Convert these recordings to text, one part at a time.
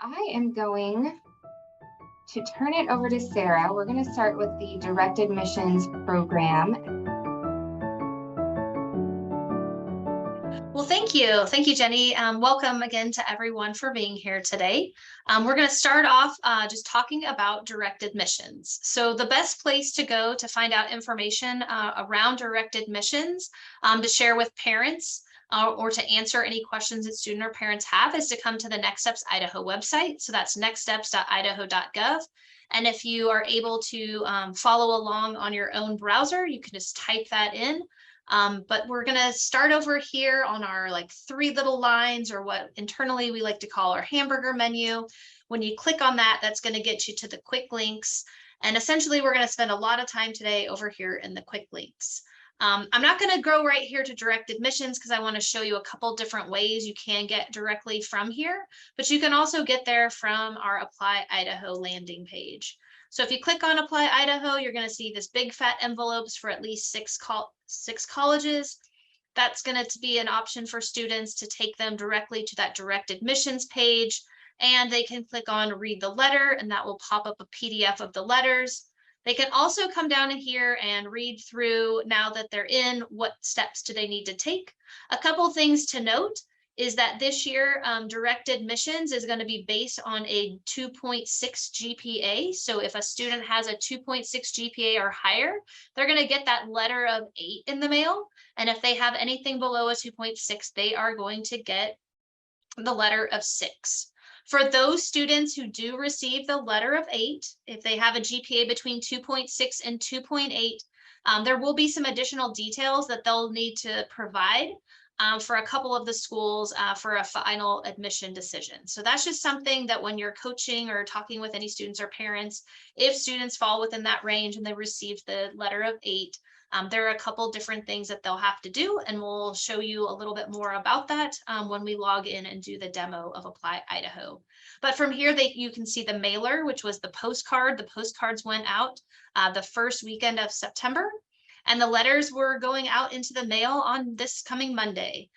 I am going to turn it over to Sarah. We're going to start with the direct admissions program. Well, thank you. Thank you, Jenny. Welcome again to everyone for being here today. We're going to start off just talking about direct admissions. So the best place to go to find out information around direct admissions to share with parents or to answer any questions that student or parents have is to come to the Next Steps Idaho website. So that's nextsteps.idaho.gov. And if you are able to follow along on your own browser, you can just type that in. But we're going to start over here on our three little lines, or what internally we like to call our hamburger menu. When you click on that, that's going to get you to the quick links. And essentially, we're going to spend a lot of time today over here in the quick links. I'm not going to go right here to direct admissions because I want to show you a couple different ways you can get directly from here, but you can also get there from our Apply Idaho landing page. So if you click on Apply Idaho, you're going to see this big fat envelopes for at least six colleges. That's going to be an option for students to take them directly to that direct admissions page, and they can click on read the letter, and that will pop up a PDF of the letters. They can also come down in here and read through, now that they're in, what steps do they need to take. A couple things to note is that this year, direct admissions is going to be based on a 2.6 GPA. So if a student has a 2.6 GPA or higher, they're going to get that letter of 8 in the mail. And if they have anything below a 2.6, they are going to get the letter of 6. For those students who do receive the letter of 8, if they have a GPA between 2.6 and 2.8, there will be some additional details that they'll need to provide for a couple of the schools for a final admission decision. So that's just something that when you're coaching or talking with any students or parents, if students fall within that range and they receive the letter of 8, there are a couple different things that they'll have to do, and we'll show you a little bit more about that when we log in and do the demo of Apply Idaho. But from here, you can see the mailer, which was the postcard. The postcards went out the first weekend of September, and the letters were going out into the mail on this coming Monday.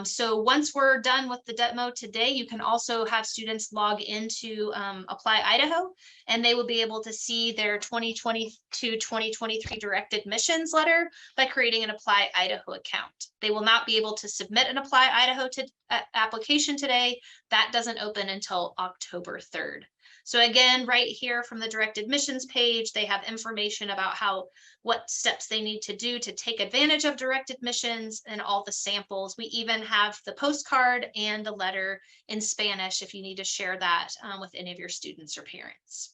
So once we're done with the demo today, you can also have students log into Apply Idaho, and they will be able to see their 2022-2023 direct admissions letter by creating an Apply Idaho account. They will not be able to submit an Apply Idaho application today. That doesn't open until October 3rd. So again, right here from the direct admissions page, they have information about what steps they need to do to take advantage of direct admissions and all the samples. We even have the postcard and a letter in Spanish if you need to share that with any of your students or parents.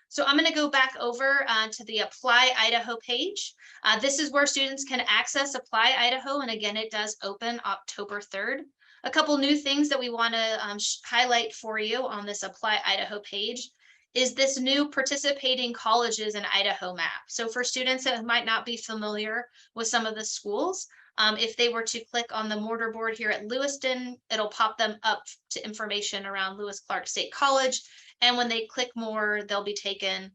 So I'm going to go back over to the Apply Idaho page. This is where students can access Apply Idaho, and again, it does open October 3rd. A couple new things that we want to highlight for you on this Apply Idaho page is this new participating colleges in Idaho map. So for students that might not be familiar with some of the schools, if they were to click on the mortarboard here at Lewiston, it'll pop them up to information around Lewis Clark State College. And when they click more, they'll be taken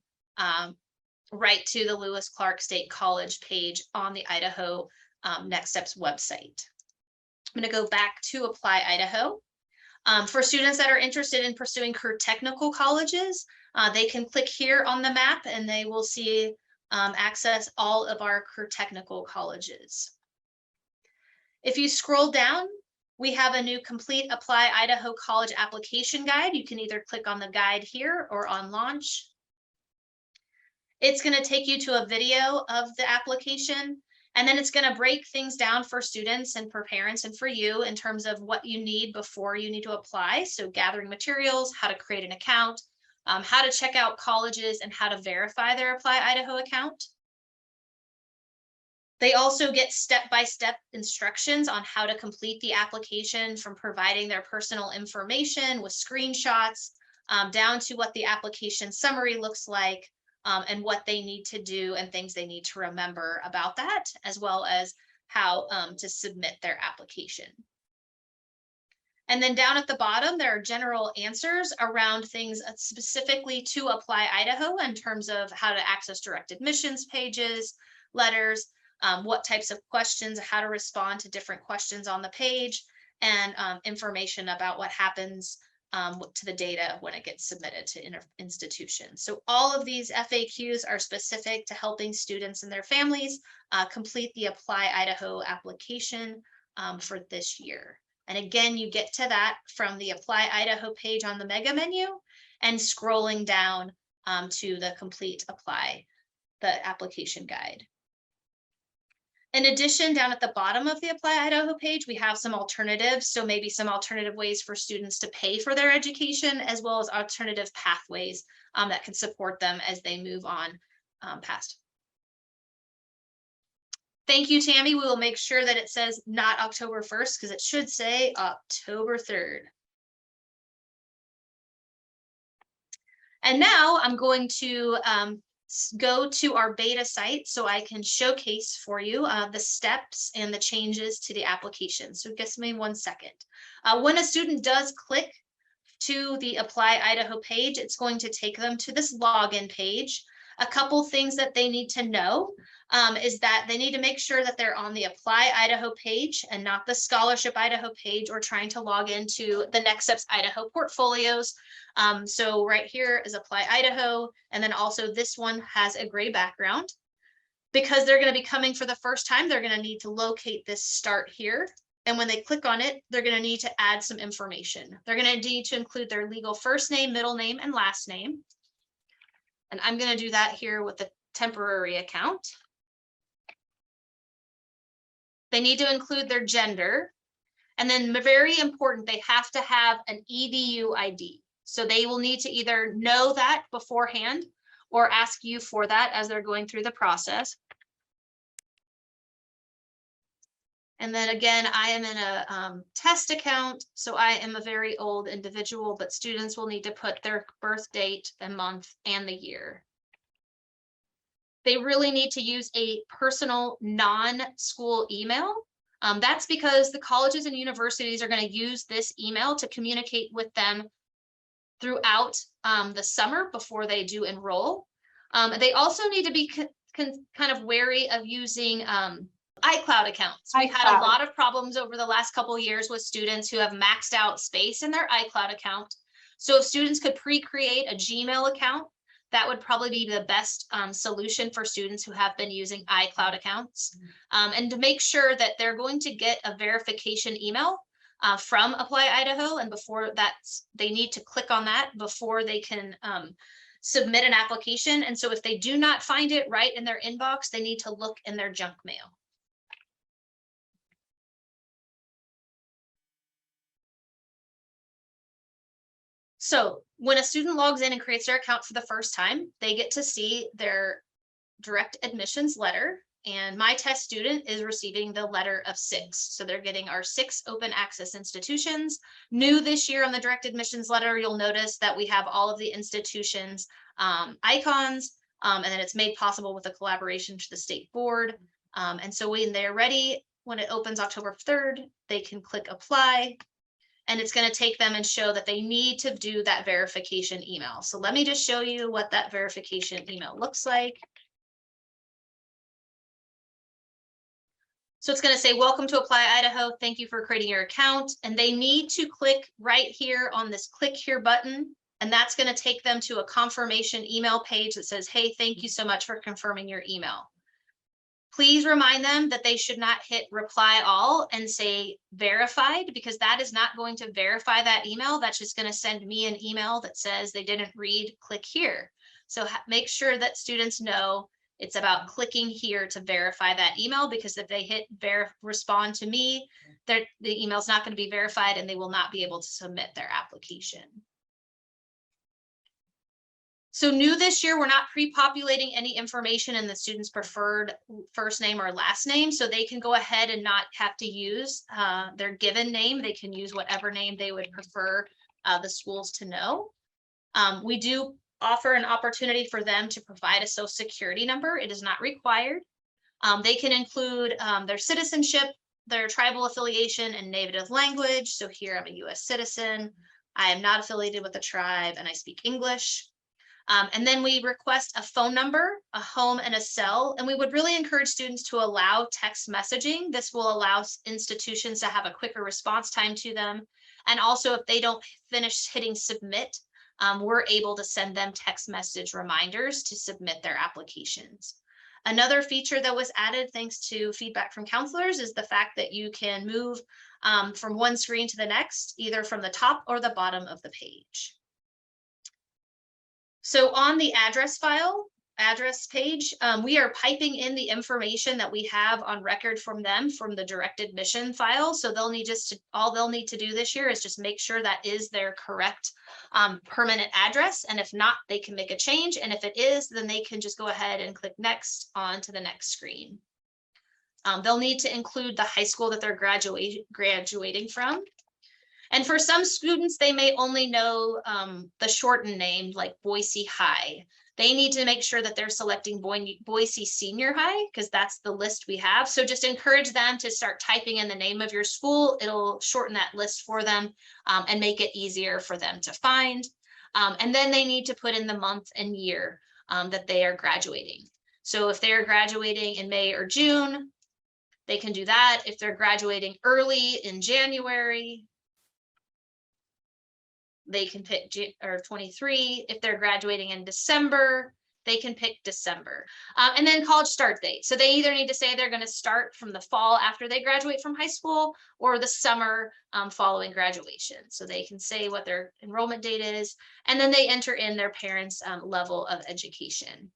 right to the Lewis Clark State College page on the Idaho Next Steps website. I'm going to go back to Apply Idaho. For students that are interested in pursuing career technical colleges, they can click here on the map and they will see access all of our career technical colleges. If you scroll down, we have a new complete Apply Idaho College application guide. You can either click on the guide here or on launch. It's going to take you to a video of the application, and then it's going to break things down for students and for parents and for you in terms of what you need before you need to apply. So gathering materials, how to create an account, how to check out colleges, and how to verify their Apply Idaho account. They also get step-by-step instructions on how to complete the application, from providing their personal information with screenshots down to what the application summary looks like, and what they need to do and things they need to remember about that, as well as how to submit their application. And then down at the bottom, there are general answers around things specifically to Apply Idaho in terms of how to access direct admissions pages, letters, what types of questions, how to respond to different questions on the page, and information about what happens to the data when it gets submitted to institutions. So all of these FAQs are specific to helping students and their families complete the Apply Idaho application for this year. And again, you get to that from the Apply Idaho page on the mega menu and scrolling down to the complete the application guide. In addition, down at the bottom of the Apply Idaho page, we have some alternatives. So maybe some alternative ways for students to pay for their education, as well as alternative pathways that can support them as they move on past. Thank you, Tammy. We will make sure that it says not October 1st because it should say October 3rd. And now I'm going to go to our beta site so I can showcase for you the steps and the changes to the application. So give me 1 second. When a student does click to the Apply Idaho page, it's going to take them to this login page. A couple things that they need to know is that they need to make sure that they're on the Apply Idaho page and not the Scholarship Idaho page or trying to log into the Next Steps Idaho portfolios. So right here is Apply Idaho, and then also this one has a gray background. Because they're going to be coming for the first time, they're going to need to locate this start here. And when they click on it, they're going to need to add some information. They're going to need to include their legal first name, middle name, and last name. And I'm going to do that here with the temporary account. They need to include their gender. And then very important, they have to have an EDU ID. So they will need to either know that beforehand or ask you for that as they're going through the process. And then again, I am in a test account, so I am a very old individual, but students will need to put their birth date, the month, and the year. They really need to use a personal non-school email. That's because the colleges and universities are going to use this email to communicate with them throughout the summer before they do enroll. They also need to be kind of wary of using iCloud accounts. We've had a lot of problems over the last couple of years with students who have maxed out space in their iCloud account. So if students could pre-create a Gmail account, that would probably be the best solution for students who have been using iCloud accounts. And to make sure that they're going to get a verification email from Apply Idaho, and before that, they need to click on that before they can submit an application. And so if they do not find it right in their inbox, they need to look in their junk mail. So when a student logs in and creates their account for the first time, they get to see their direct admissions letter. And my test student is receiving the letter of 6. So they're getting our 6 open access institutions. New this year on the direct admissions letter, you'll notice that we have all of the institutions icons, and then it's made possible with a collaboration to the state board. And so when they're ready, when it opens October 3rd, they can click apply. And it's going to take them and show that they need to do that verification email. So let me just show you what that verification email looks like. So it's going to say, welcome to Apply Idaho. Thank you for creating your account. And they need to click right here on this click here button. And that's going to take them to a confirmation email page that says, hey, thank you so much for confirming your email. Please remind them that they should not hit reply all and say verified, because that is not going to verify that email. That's just going to send me an email that says they didn't read, click here. So make sure that students know it's about clicking here to verify that email, because if they hit respond to me, the email is not going to be verified and they will not be able to submit their application. So new this year, we're not pre-populating any information in the student's preferred first name or last name, so they can go ahead and not have to use their given name. They can use whatever name they would prefer the schools to know. We do offer an opportunity for them to provide a social security number. It is not required. They can include their citizenship, their tribal affiliation, and native language. So here I'm a US citizen. I am not affiliated with a tribe and I speak English. And then we request a phone number, a home, and a cell. And we would really encourage students to allow text messaging. This will allow institutions to have a quicker response time to them. And also if they don't finish hitting submit, we're able to send them text message reminders to submit their applications. Another feature that was added thanks to feedback from counselors is the fact that you can move from one screen to the next, either from the top or the bottom of the page. So on the address page, we are piping in the information that we have on record from them from the directed mission file. So all they'll need to do this year is just make sure that is their correct permanent address. And if not, they can make a change. And if it is, then they can just go ahead and click next on to the next screen. They'll need to include the high school that they're graduating from. And for some students, they may only know the shortened name like Boise High. They need to make sure that they're selecting Boise Senior High because that's the list we have. So just encourage them to start typing in the name of your school. It'll shorten that list for them and make it easier for them to find. And then they need to put in the month and year that they are graduating. So if they're graduating in May or June, they can do that. If they're graduating early in January, they can pick 23. If they're graduating in December, they can pick December. And then college start date. So they either need to say they're going to start from the fall after they graduate from high school or the summer following graduation. So they can say what their enrollment date is, and then they enter in their parents' level of education.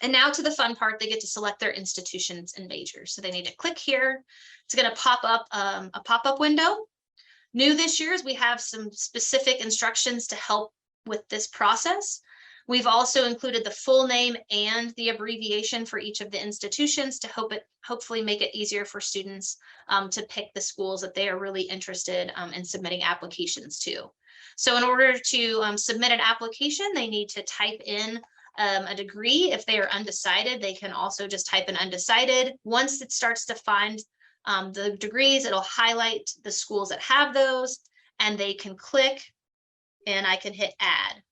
And now to the fun part, they get to select their institutions and majors. So they need to click here. It's going to pop up a pop-up window. New this year is we have some specific instructions to help with this process. We've also included the full name and the abbreviation for each of the institutions to hopefully make it easier for students to pick the schools that they are really interested in submitting applications to. So in order to submit an application, they need to type in a degree. If they are undecided, they can also just type in undecided. Once it starts to find the degrees, it'll highlight the schools that have those, and they can click, and I can hit add.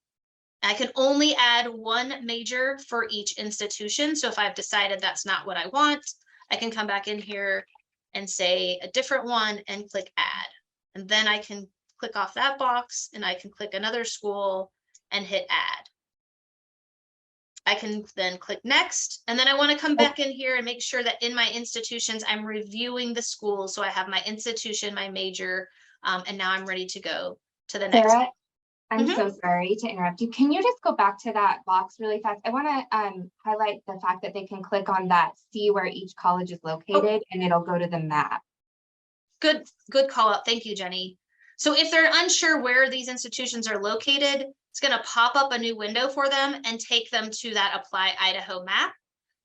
I can only add one major for each institution. So if I've decided that's not what I want, I can come back in here and say a different one and click add. And then I can click off that box and I can click another school and hit add. I can then click next, and then I want to come back in here and make sure that in my institutions, I'm reviewing the schools. So I have my institution, my major, and now I'm ready to go to the next. Sarah, I'm so sorry to interrupt you. Can you just go back to that box really fast? I want to highlight the fact that they can click on that, see where each college is located, and it'll go to the map. Good call out. Thank you, Jenny. So if they're unsure where these institutions are located, it's going to pop up a new window for them and take them to that Apply Idaho map.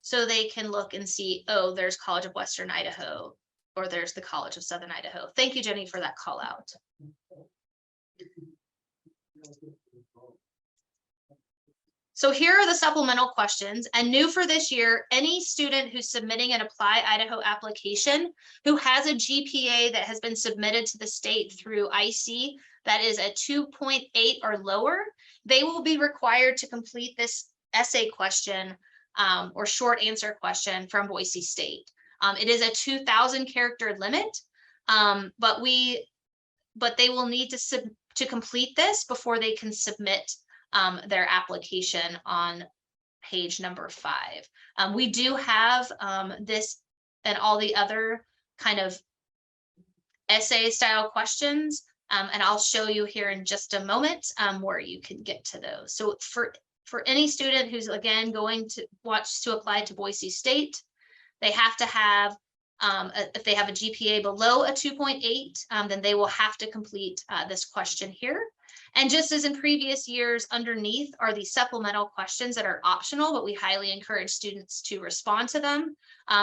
So they can look and see, oh, there's College of Western Idaho, or there's the College of Southern Idaho. Thank you, Jenny, for that call out. So here are the supplemental questions, and new for this year, any student who's submitting an Apply Idaho application who has a GPA that has been submitted to the state through IC that is a 2.8 or lower, they will be required to complete this essay question or short answer question from Boise State. It is a 2,000 character limit, but they will need to complete this before they can submit their application on page number 5. We do have this and all the other kind of essay style questions, and I'll show you here in just a moment where you can get to those. So for any student who's again going to apply to Boise State, they have to have if they have a GPA below a 2.8, then they will have to complete this question here. And just as in previous years, underneath are the supplemental questions that are optional, but we highly encourage students to respond to them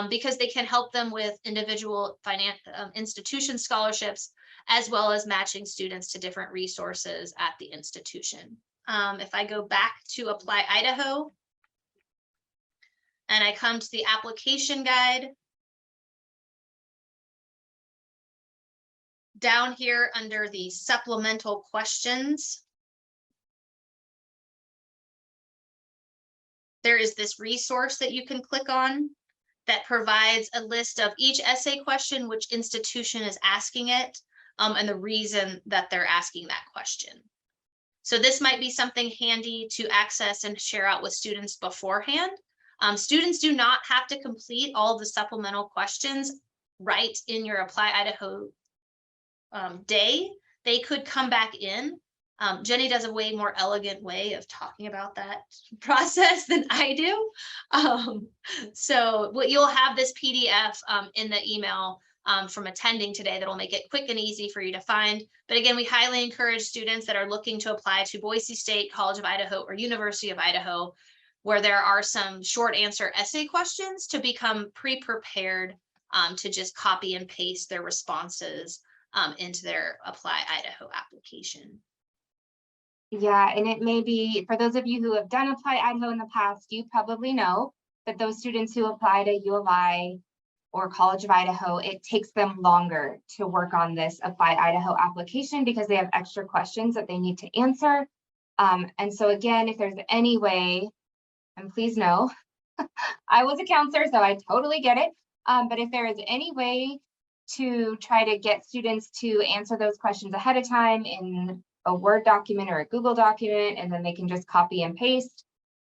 because they can help them with individual institution scholarships, as well as matching students to different resources at the institution. If I go back to Apply Idaho and I come to the application guide, down here under the supplemental questions, there is this resource that you can click on that provides a list of each essay question, which institution is asking it, and the reason that they're asking that question. So this might be something handy to access and share out with students beforehand. Students do not have to complete all the supplemental questions right in your Apply Idaho day. They could come back in. Jenny does a way more elegant way of talking about that process than I do. So what you'll have this PDF in the email from attending today that'll make it quick and easy for you to find. But again, we highly encourage students that are looking to apply to Boise State, College of Idaho, or University of Idaho, where there are some short answer essay questions, to become pre-prepared to just copy and paste their responses into their Apply Idaho application. Yeah, and it may be, for those of you who have done Apply Idaho in the past, you probably know that those students who apply to U of I or College of Idaho, it takes them longer to work on this Apply Idaho application because they have extra questions that they need to answer. And so again, if there's any way, and please know, I was a counselor, so I totally get it. But if there is any way to try to get students to answer those questions ahead of time in a Word document or a Google document, and then they can just copy and paste,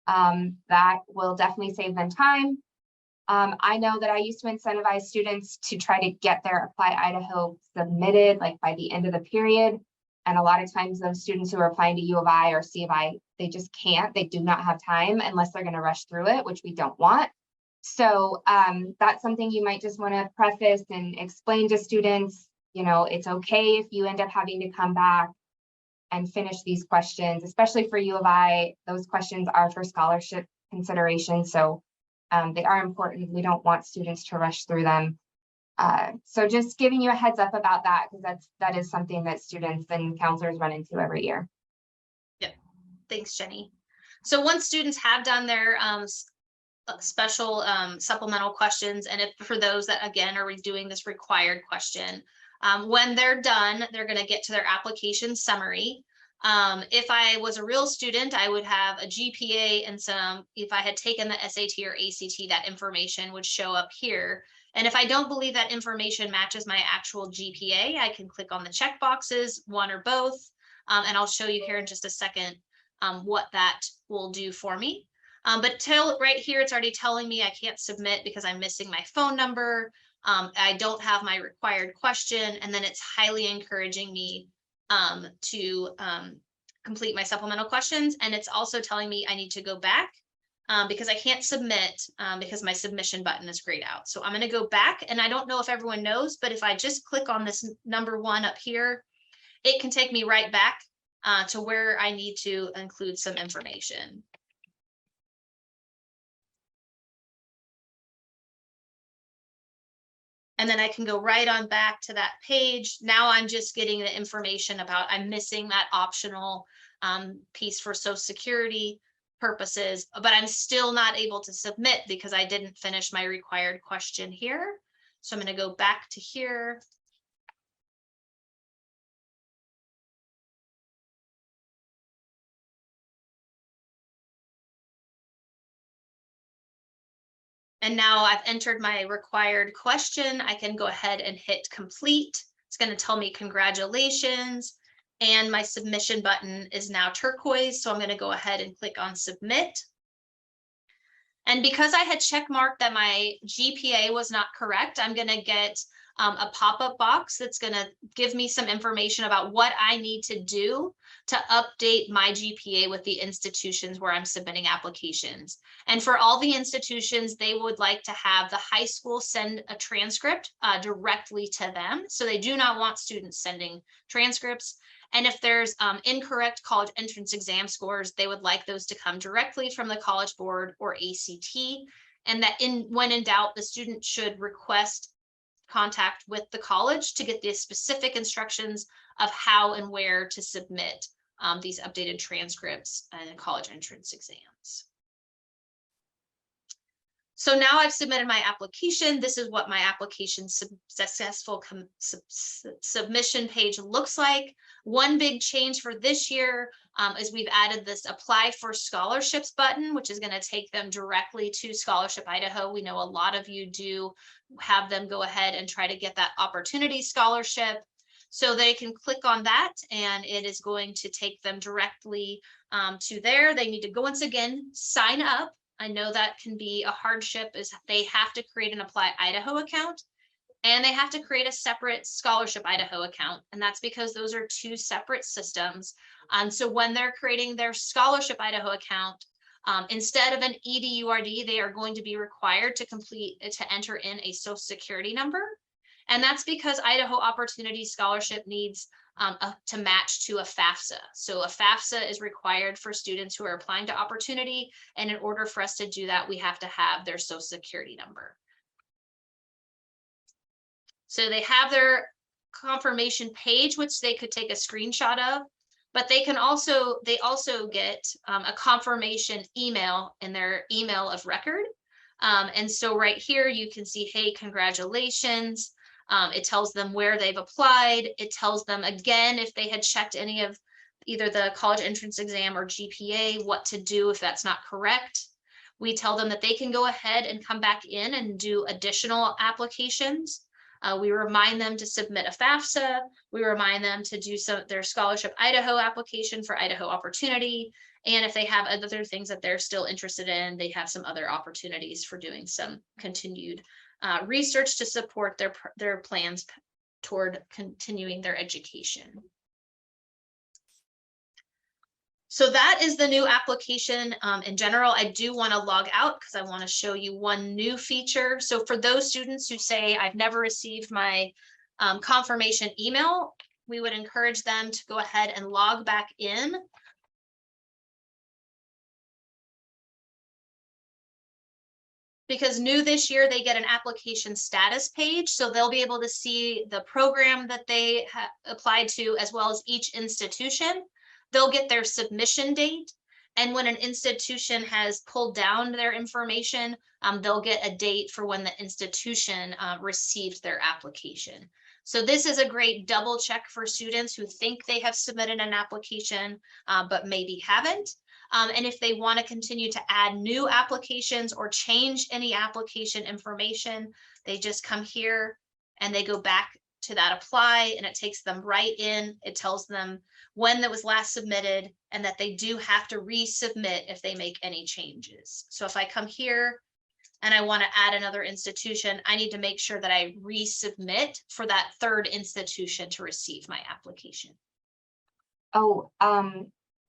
that will definitely save them time. I know that I used to incentivize students to try to get their Apply Idaho submitted like by the end of the period. And a lot of times those students who are applying to U of I or C of I, they just can't, they do not have time unless they're going to rush through it, which we don't want. So that's something you might just want to preface and explain to students. You know, it's okay if you end up having to come back and finish these questions, especially for U of I. Those questions are for scholarship consideration, so they are important. We don't want students to rush through them. So just giving you a heads up about that, because that is something that students and counselors run into every year. Yep. Thanks, Jenny. So once students have done their special supplemental questions, and if for those that again are redoing this required question, when they're done, they're going to get to their application summary. If I was a real student, I would have a GPA and some, if I had taken the SAT or ACT, that information would show up here. And if I don't believe that information matches my actual GPA, I can click on the check boxes, one or both, and I'll show you here in just a second what that will do for me. But right here, it's already telling me I can't submit because I'm missing my phone number. I don't have my required question, and then it's highly encouraging me to complete my supplemental questions. And it's also telling me I need to go back because I can't submit because my submission button is grayed out. So I'm going to go back, and I don't know if everyone knows, but if I just click on this number 1 up here, it can take me right back to where I need to include some information. And then I can go right on back to that page. Now I'm just getting the information about I'm missing that optional piece for Social Security purposes, but I'm still not able to submit because I didn't finish my required question here. So I'm going to go back to here. And now I've entered my required question. I can go ahead and hit complete. It's going to tell me congratulations. And my submission button is now turquoise. So I'm going to go ahead and click on submit. And because I had check marked that my GPA was not correct, I'm going to get a pop-up box that's going to give me some information about what I need to do to update my GPA with the institutions where I'm submitting applications. And for all the institutions, they would like to have the high school send a transcript directly to them. So they do not want students sending transcripts. And if there's incorrect college entrance exam scores, they would like those to come directly from the College Board or ACT. And that when in doubt, the student should request contact with the college to get the specific instructions of how and where to submit these updated transcripts and college entrance exams. So now I've submitted my application. This is what my application successful submission page looks like. One big change for this year is we've added this apply for scholarships button, which is going to take them directly to Scholarship Idaho. We know a lot of you do have them go ahead and try to get that opportunity scholarship. So they can click on that and it is going to take them directly to there. They need to go once again, sign up. I know that can be a hardship, is they have to create an Apply Idaho account and they have to create a separate Scholarship Idaho account. And that's because those are two separate systems. So when they're creating their Scholarship Idaho account, instead of an EDURD, they are going to be required to enter in a Social Security number. And that's because Idaho Opportunity Scholarship needs to match to a FAFSA. So a FAFSA is required for students who are applying to Opportunity. And in order for us to do that, we have to have their Social Security number. So they have their confirmation page, which they could take a screenshot of, but they also get a confirmation email in their email of record. And so right here, you can see, hey, congratulations. It tells them where they've applied. It tells them again, if they had checked any of either the college entrance exam or GPA, what to do if that's not correct. We tell them that they can go ahead and come back in and do additional applications. We remind them to submit a FAFSA. We remind them to do their Scholarship Idaho application for Idaho Opportunity. And if they have other things that they're still interested in, they have some other opportunities for doing some continued research to support their plans toward continuing their education. So that is the new application in general. I do want to log out because I want to show you one new feature. So for those students who say, I've never received my confirmation email, we would encourage them to go ahead and log back in. Because new this year, they get an application status page. So they'll be able to see the program that they applied to, as well as each institution. They'll get their submission date. And when an institution has pulled down their information, they'll get a date for when the institution received their application. So this is a great double check for students who think they have submitted an application, but maybe haven't. And if they want to continue to add new applications or change any application information, they just come here and they go back to that apply, and it takes them right in. It tells them when that was last submitted and that they do have to resubmit if they make any changes. So if I come here and I want to add another institution, I need to make sure that I resubmit for that third institution to receive my application. Oh,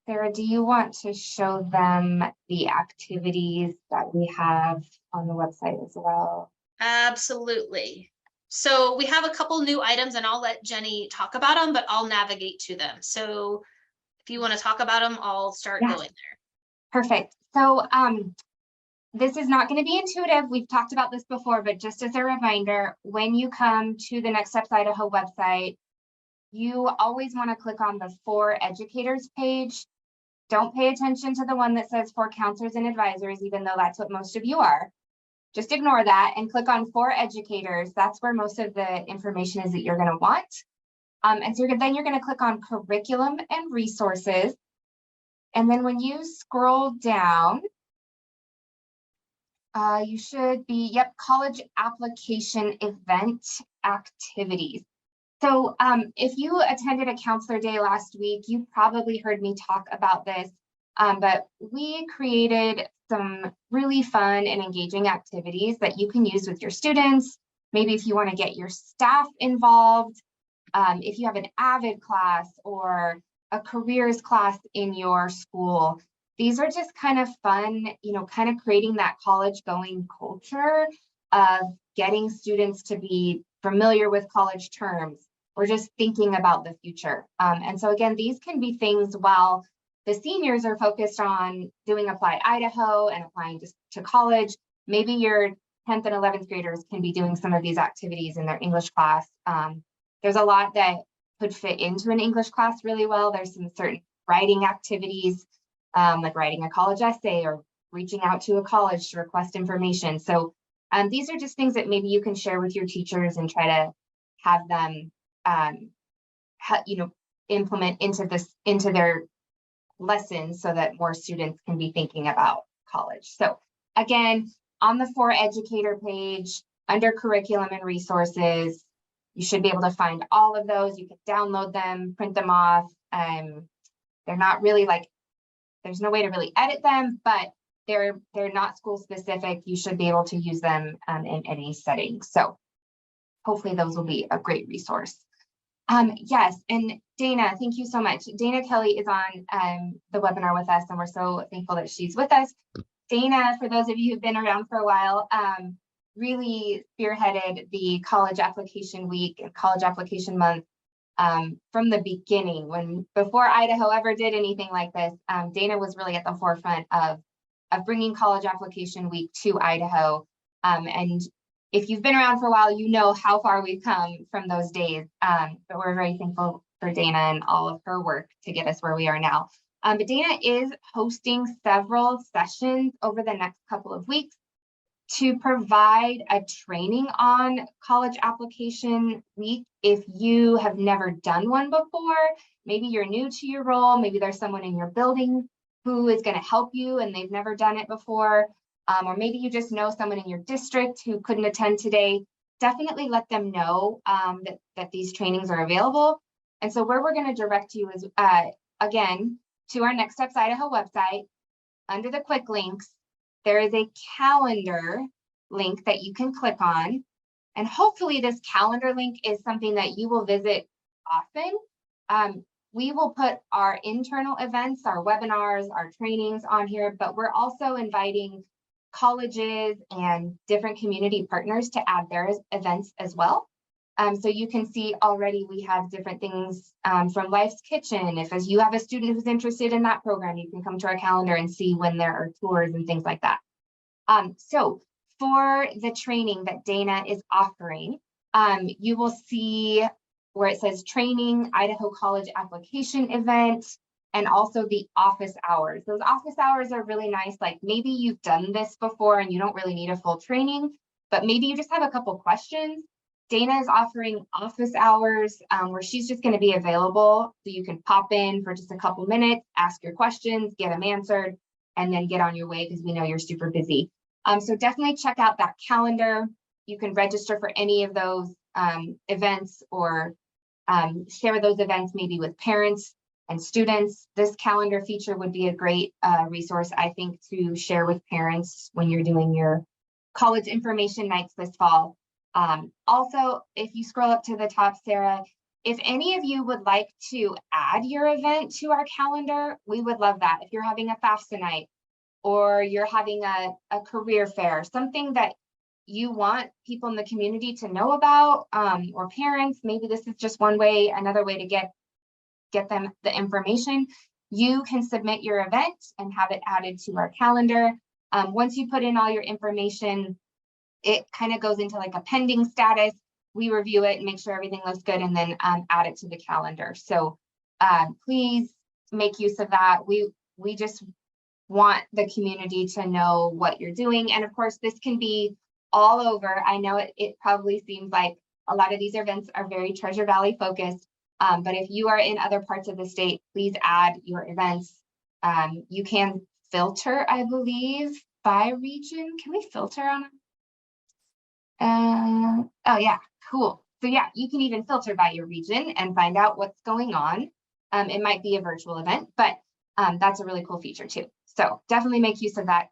Sarah, do you want to show them the activities that we have on the website as well? Absolutely. So we have a couple new items and I'll let Jenny talk about them, but I'll navigate to them. So if you want to talk about them, I'll start going there. Perfect. So this is not going to be intuitive. We've talked about this before, but just as a reminder, when you come to the Next Steps Idaho website, you always want to click on the For Educators page. Don't pay attention to the one that says For Counselors and Advisors, even though that's what most of you are. Just ignore that and click on For Educators. That's where most of the information is that you're going to want. And so then you're going to click on Curriculum and Resources. And then when you scroll down, you should be, College Application Event Activities. So if you attended a counselor day last week, you probably heard me talk about this, but we created some really fun and engaging activities that you can use with your students. Maybe if you want to get your staff involved, if you have an AVID class or a careers class in your school. These are just kind of fun, kind of creating that college going culture of getting students to be familiar with college terms or just thinking about the future. And so again, these can be things while the seniors are focused on doing Applied Idaho and applying to college. Maybe your 10th and 11th graders can be doing some of these activities in their English class. There's a lot that could fit into an English class really well. There's some certain writing activities, like writing a college essay or reaching out to a college to request information. So these are just things that maybe you can share with your teachers and try to have them, implement into their lessons so that more students can be thinking about college. So again, on the For Educator page, under Curriculum and Resources, You should be able to find all of those. You can download them, print them off. They're not really like, there's no way to really edit them, but they're not school specific. You should be able to use them in any setting. So hopefully those will be a great resource. Yes, and Dana, thank you so much. Dana Kelly is on the webinar with us, and we're so thankful that she's with us. Dana, for those of you who've been around for a while, really spearheaded the college application week and college application month from the beginning. Before Idaho ever did anything like this, Dana was really at the forefront of bringing college application week to Idaho. And if you've been around for a while, you know how far we've come from those days. But we're very thankful for Dana and all of her work to get us where we are now. But Dana is hosting several sessions over the next couple of weeks to provide a training on college application week. If you have never done one before, maybe you're new to your role, maybe there's someone in your building who is going to help you and they've never done it before, or maybe you just know someone in your district who couldn't attend today, definitely let them know that these trainings are available. And so where we're going to direct you is, again, to our Next Steps Idaho website. Under the quick links, there is a calendar link that you can click on. And hopefully this calendar link is something that you will visit often. We will put our internal events, our webinars, our trainings on here, but we're also inviting colleges and different community partners to add their events as well. So you can see already we have different things from Life's Kitchen. If as you have a student who's interested in that program, you can come to our calendar and see when there are tours and things like that. So for the training that Dana is offering, you will see where it says training, Idaho College application event, and also the office hours. Those office hours are really nice. Like maybe you've done this before and you don't really need a full training, but maybe you just have a couple questions. Dana is offering office hours where she's just going to be available. So you can pop in for just a couple minutes, ask your questions, get them answered, and then get on your way because we know you're super busy. So definitely check out that calendar. You can register for any of those events or share those events maybe with parents and students. This calendar feature would be a great resource, I think, to share with parents when you're doing your college information nights this fall. Also, if you scroll up to the top, Sarah, if any of you would like to add your event to our calendar, we would love that. If you're having a FAFSA night or you're having a career fair, something that you want people in the community to know about, or parents, maybe this is just another way to get them the information, you can submit your event and have it added to our calendar. Once you put in all your information, it kind of goes into like a pending status. We review it and make sure everything looks good and then add it to the calendar. So please make use of that. We just want the community to know what you're doing. And of course, this can be all over. I know it probably seems like a lot of these events are very Treasure Valley focused, but if you are in other parts of the state, please add your events. You can filter, I believe, by region. Can we filter on? Oh yeah, cool. So yeah, you can even filter by your region and find out what's going on. It might be a virtual event, but that's a really cool feature too. So definitely make use of that.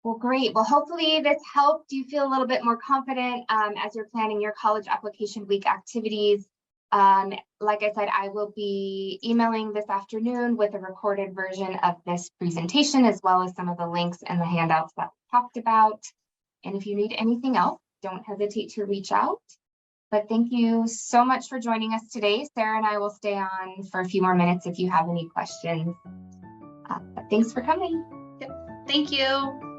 Well, great. Well, hopefully this helped you feel a little bit more confident as you're planning your college application week activities. Like I said, I will be emailing this afternoon with a recorded version of this presentation, as well as some of the links and the handouts that we talked about. And if you need anything else, don't hesitate to reach out. But thank you so much for joining us today. Sarah and I will stay on for a few more minutes if you have any questions. But thanks for coming. Yep. Thank you.